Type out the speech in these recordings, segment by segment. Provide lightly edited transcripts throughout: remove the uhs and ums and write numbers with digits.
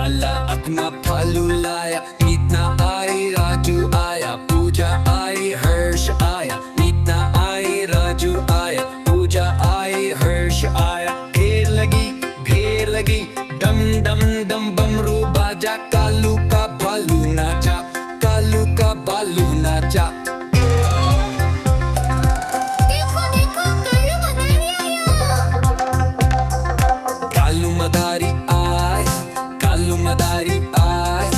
काला अपना फालू लाया। मीतना आई राजू आया, पूजा आई हर्ष आया। मीतना आई राजू आया, पूजा आई हर्ष आया। ढेर लगी डम डम डम बमरू बाजा। कालू का भालू नाचा, कालू का भालू नाचा। कालू मदारी आए, कालू मदारी आए।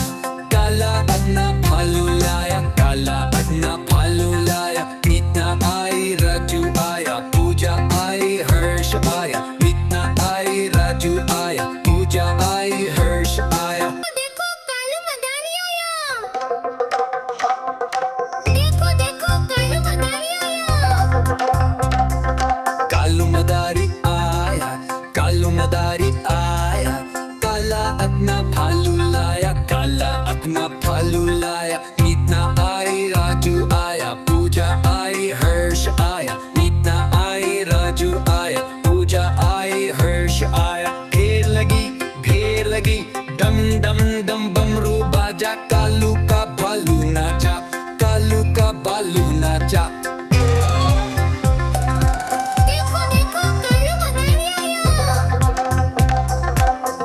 काला अपना भालू लाया, काला अपना भालू लाया। मीतना आई राजू आया, पूजा आई हर्ष आया। मीतना आई राजू आया, पूजा आई हर्ष आया। देखो कालू मदारी आया। देखो कालू मदारी आया। कालू मदारी आया, कालू मदारी आया। काला अपना भालू लाया, काला अपना भालू लाया। मीतना आई राजू आया, पूजा आई हर्ष आया। मीतना आई राजू आया, पूजा आई हर्ष आया। ढेर लगी डम डम डम बमरू बाजा। कालू का भालू नाचा, कालू का भालू नाचा।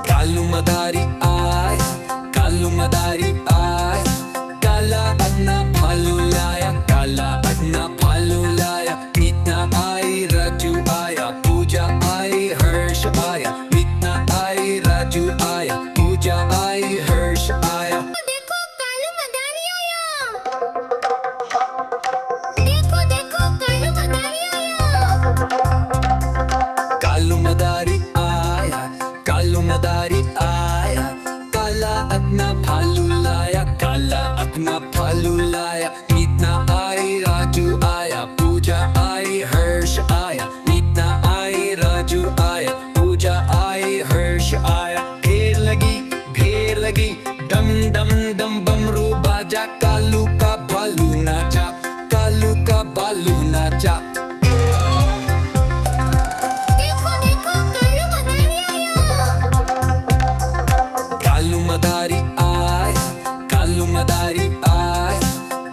कालू मदारी आए, कालू मदारी आए। काला अपना भालू लाया, काला अपना भालू लाया। मीतना आई राजू आया, पूजा आई हर्ष आया। मीतना आई राजू आया, पूजा आई हर्ष आया। देखो कालू मदारी आया। देखो कालू मदारी आया। कालू मदारी आया, कालू मदारी आया। काला अपना भालू लाया, काला अपना भालू लाया। मीतना आई राजू आया, पूजा आई हर्ष आया। मीतना आई राजू आया, पूजा आई हर्ष आया। ढेर लगी डम डम डम बमरू बाजा। कालू का भालू नाचा, कालू का भालू नाचा। कालू मदारी आए, कालू मदारी आए।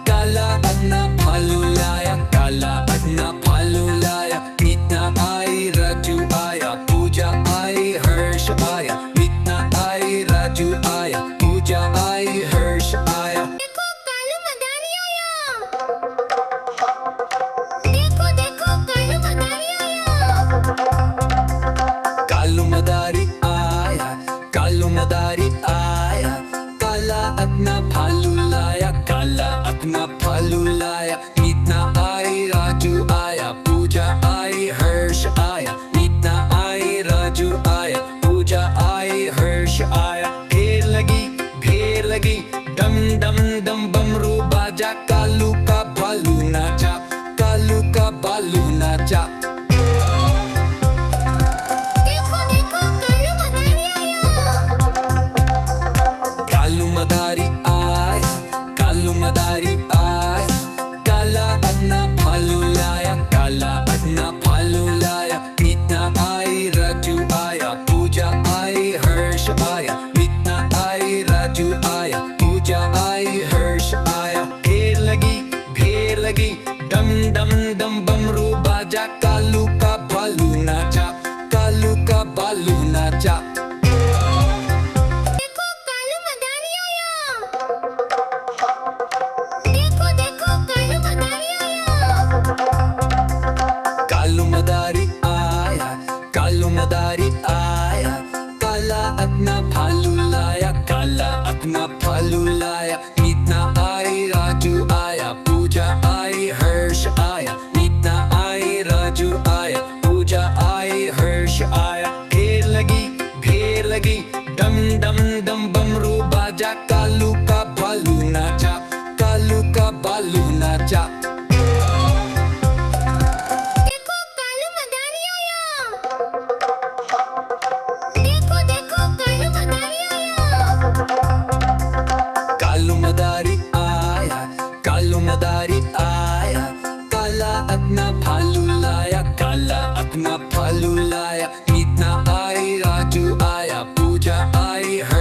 काला अपना भालू लाया, काला अपना भालू लाया। मीतना आई राजू आया, पूजा आई हर्ष आया। मीतना आई राजू आया, पूजा आई हर्ष आया। देखो कालू मदारी आया। देखो कालू मदारी आया। कालू मदारी आया, कालू मदारी आया। काला अपना भालू लाया, काला अपना भालू लाया। मीतना आई राजू आया, पूजा आई हर्ष आया। मीतना आई राजू आया, पूजा आई हर्ष आया। ढेर लगी डम डम डम बमरू बाजा। कालू का भालू नाचा, कालू का भालू नाचा। कालू मदारी आए, कालू मदारी आए। काला अपना भालू लाया, काला अपना भालू लाया। मीतना आई राजू आया, पूजा आई हर्ष आया। मीतना आई राजू आया, पूजा आई हर्ष आया। ढेर लगी डम डम डम बमरू बाजा। कालू का भालू नाचा, कालू का भालू नाचा। देखो कालू मदारी आया। देखो कालू मदारी आया। कालू मदारी आया, कालू मदारी आया। काला अपना भालू लाया, काला अपना भालू लाया। मीतना आई राजू आया, पूजा आई हर्ष आया। मीतना आई राजू आया, पूजा आई हर्ष आया। ढेर लगी डम डम डम बमरू बाजा। कालू का भालू नाचा, कालू का भालू नाचा। देखो कालू मदारी आया। देखो कालू मदारी आया। कालू मदारी आया, कालू मदारी आया। काला अपना भालू लाया, काला अपना भालू लाया। मीतना आई राजू आया, पूजा आई हर्ष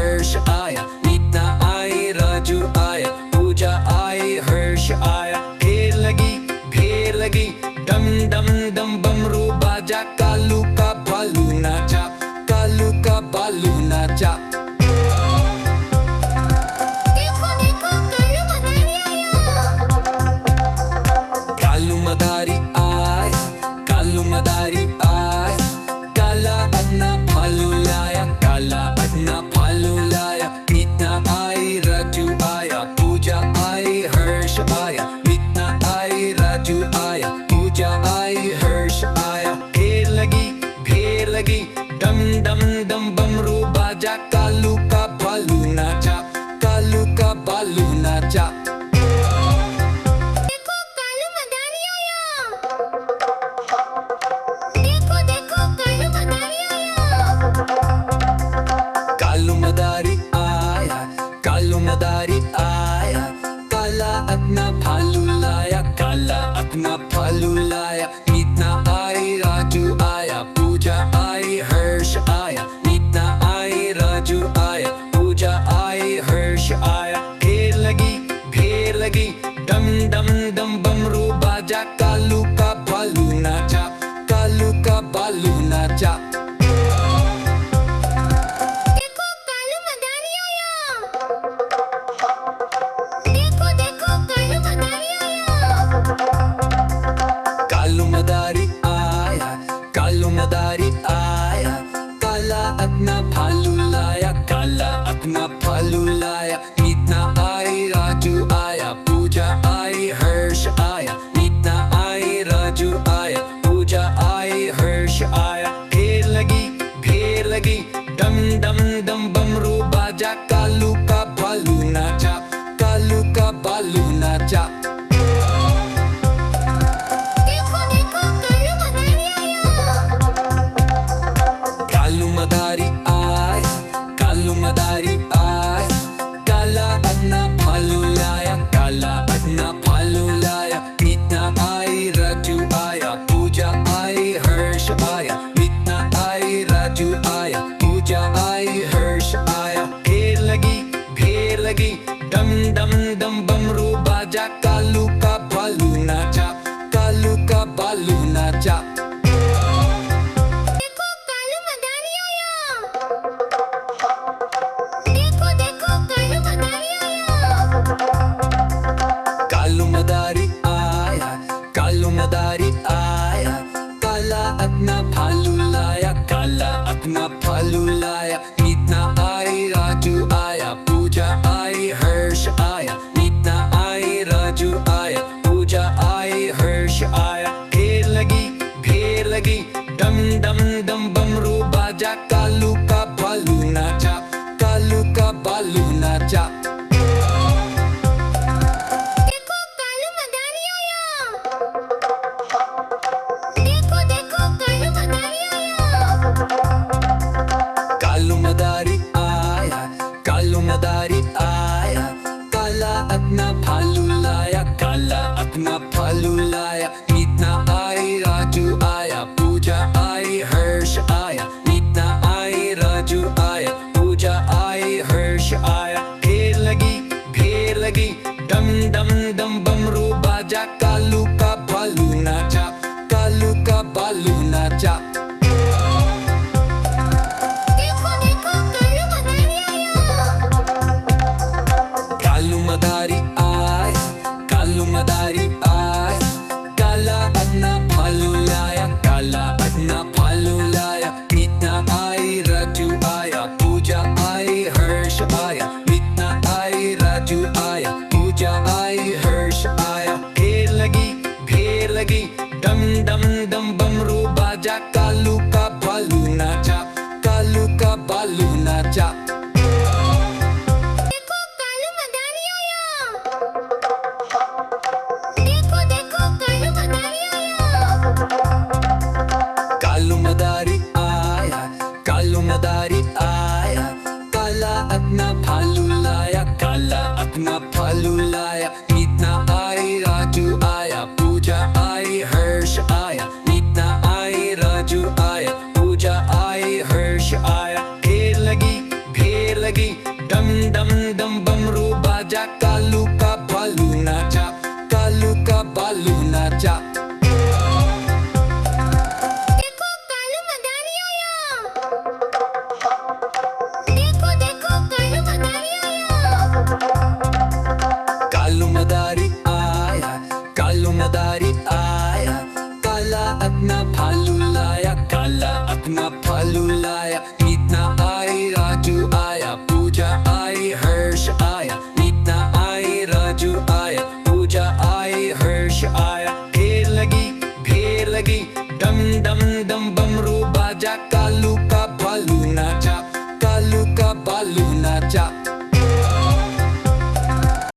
भालू नाचा, कालू का बालू नाचा। देखो कालू मदारी आया। देखो देखो कालू मदारी आया। कालू मदारी आया, कालू मदारी आया, काला अपना भालू लाया, काला अपना भालू लाया। मीतना आई, राजू आया, पूजा आई, हर्ष आया। मीतना आई, राजू आया, पूजा आई, हर्ष आया। ढेर लगी, डम डम डम बमरू बाजा, कालू का भालू नाचा, कालू का बालू नाचा। देखो कालू मदारी आया। देखो देखो कालू मदारी आया। कालू मदारी आया, कालू मदारी आया, काला अपना भालू लाया, काला अपना भालू लाया। मीतना आई, राजू आया, पूजा आई, हर्ष आया। मीतना आई, राजू आया, पूजा आई, हर्ष आया। ढेर लगी, डम डम डम बमरू बाजा, कालू का भालू नाचा, कालू का बालू नाचा। देखो देखो कालू मदारी आया। कालू मदारी आय, कालू मदारी आय, काला अपना भालू लाया, काला अपना भालू लाया। मीतना आई, राजू आया, पूजा आई, हर्ष आया। मीतना आई, राजू आया, पूजा आई, हर्ष आया। ढेर लगी, डम डम डम बमरू बाजा, कालू का भालू नाचा, कालू का बालू नाचा। देखो कालू मदारी आया। देखो देखो कालू मदारी आया। कालू मदारी आया, कालू मदारी आया, काला अपना भालू लाया, काला अपना भालू लाया। मीतना आई, राजू आया, पूजा आई, हर्ष आया। मीतना आई, राजू आया, पूजा आई, हर्ष आया। ढेर लगी, डम डम डम बमरू बाजा, कालू का भालू नाचा, कालू का बालू नाचा। देखो कालू मदारी आया। देखो देखो कालू मदारी आया। कालू मदारी आया, कालू मदारी आया, काला अपना भालू लाया, काला अपना भालू लाया। मीतना आई, राजू आया, पूजा आई, हर्ष आया। मीतना आई, राजू आया, पूजा आई, हर्ष आया। ढेर लगी, डम डम डम बमरू बाजा, कालू का भालू नाचा, कालू का बालू नाचा। देखो देखो कालू मदारी आया। कालू मदारी आय, कालू मदारी आय, काला अपना भालू लाया, काला अपना भालू लाया। मीतना आई, राजू आया, पूजा आई, हर्ष आया। मीतना आई, राजू आया, पूजा आई, हर्ष आया। ढेर लगी, डम डम डम बमरू बाजा, कालू का भालू नाचा, कालू का बालू नाचा। देखो कालू मदारी आया। देखो देखो कालू मदारी आया। कालू मदारी आया, कालू मदारी आया, काला अपना भालू लाया, काला अपना भालू लाया। मीतना आई, राजू आया, पूजा आई, हर्ष आया। मीतना आई, राजू आया, पूजा आई, हर्ष आया। ढेर लगी, डम डम डम बमरू बाजा, कालू का भालू नाचा, कालू का बालू नाचा। देखो कालू मदारी आया। देखो देखो कालू मदारी आया। कालू मदारी nacha